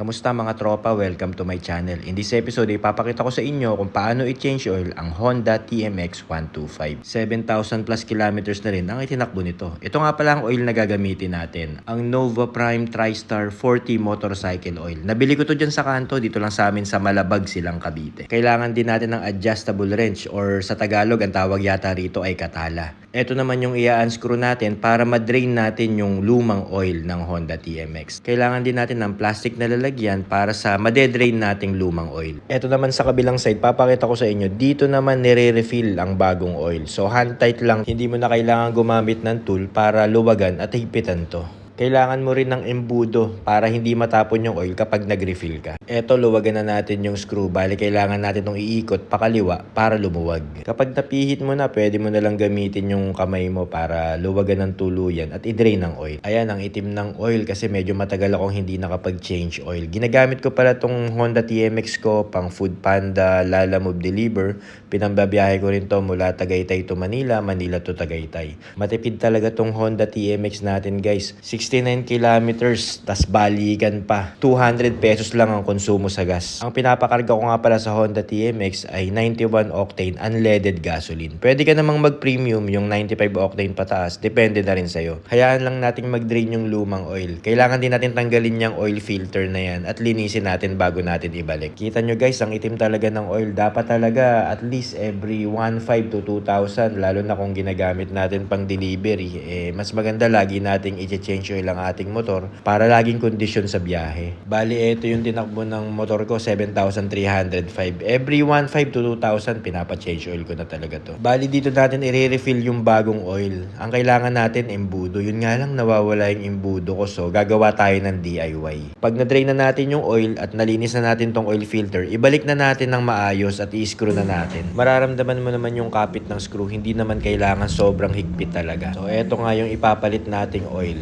Kamusta mga tropa? Welcome to my channel. In this episode, ipapakita ko sa inyo kung paano i-change oil ang Honda TMX 125. 7,000 plus kilometers na rin ang itinakbo nito. Ito nga pala ang oil na gagamitin natin. Ang Nova Prime TriStar 40 Motorcycle Oil. Nabili ko to dyan sa kanto, dito lang sa amin sa Malabag, Silang Cavite. Kailangan din natin ng adjustable wrench or sa Tagalog, ang tawag yata rito ay katala. Ito naman yung i-unscrew natin para ma-drain natin yung lumang oil ng Honda TMX. Kailangan din natin ng plastic na lalagyan para sa madedrain nating lumang oil. Ito naman sa kabilang side, papakita ko sa inyo, dito naman nire-refill ang bagong oil. So hand tight lang, hindi mo na kailangan gumamit ng tool para luwagan at higpitan to. Kailangan mo rin ng embudo para hindi matapon yung oil kapag nag-refill ka. Eto, luwagan na natin yung screw. Bali, kailangan natin itong iikot pakaliwa para lumuwag. Kapag napihit mo na, pwede mo na lang gamitin yung kamay mo para luwagan ng tuluyan at i-drain ng oil. Ayan, ang itim ng oil kasi medyo matagal akong hindi nakapag-change oil. Ginagamit ko pala tong Honda TMX ko pang Food Panda, Lalamove Deliver. Pinambabiyahe ko rin to mula Tagaytay to Manila, Manila to Tagaytay. Matipid talaga tong Honda TMX natin, guys. 69 kilometers, tas balikan pa. 200 pesos lang ang konsumo sa gas. Ang pinapakarga ko nga pala sa Honda TMX ay 91 octane unleaded gasoline. Pwede ka namang mag-premium yung 95 octane pataas, depende na rin sa'yo. Hayaan lang nating mag-drain yung lumang oil. Kailangan din natin tanggalin yung oil filter na yan at linisin natin bago natin ibalik. Kita nyo guys, ang itim talaga ng oil. Dapat talaga at least every 1.5 to 2,000, lalo na kung ginagamit natin pang delivery. Mas maganda lagi nating i-change oil ang ating motor para laging kondisyon sa biyahe. Bali, ito yung tinakbo ng motor ko, 7,305. Every 1.5 to 2,000, pinapa-change oil ko na talaga to. Bali, dito natin i-refill yung bagong oil. Ang kailangan natin, embudo. Yun nga lang, nawawala yung embudo ko. So, gagawa tayo ng DIY. Pag na-drain na natin yung oil at nalinis na natin tong oil filter, ibalik na natin ng maayos at i-screw na natin. Mararamdaman mo naman yung kapit ng screw. Hindi naman kailangan sobrang higpit talaga. So, eto nga yung ipapalit nating oil.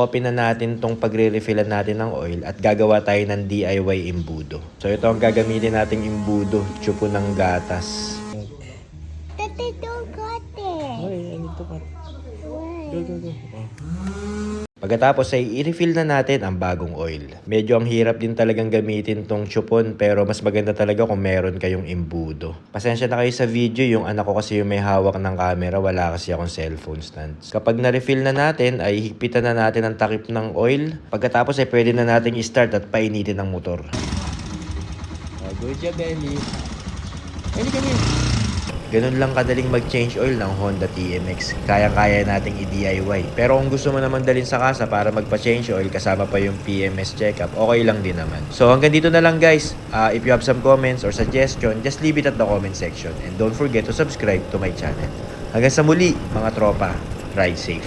I-open na natin tong pagre-refillan natin ng oil at gagawa tayo ng DIY embudo. So ito ang gagamitin nating embudo, tsupo ng gatas. Tate, don't cut it. Ay, I need to cut. Why? Go. Pagkatapos ay i-refill na natin ang bagong oil. Medyo ang hirap din talagang gamitin tong chupon pero mas maganda talaga kung meron kayong embudo. Pasensya na kayo sa video, yung anak ko kasi yung may hawak ng camera, wala kasi akong cellphone stand. Kapag na-refill na natin ay higpitan na natin ang takip ng oil. Pagkatapos ay pwede na nating i-start at painitin ang motor. Good job, Ellie. Ellie. Ganun lang kadaling mag-change oil ng Honda TMX. Kaya-kaya nating i-DIY. Pero kung gusto mo naman dalhin sa kasa para magpa-change oil kasama pa yung PMS checkup, okay lang din naman. So hanggang dito na lang guys. If you have some comments or suggestion, just leave it at the comment section. And don't forget to subscribe to my channel. Hanggang sa muli mga tropa, ride safe.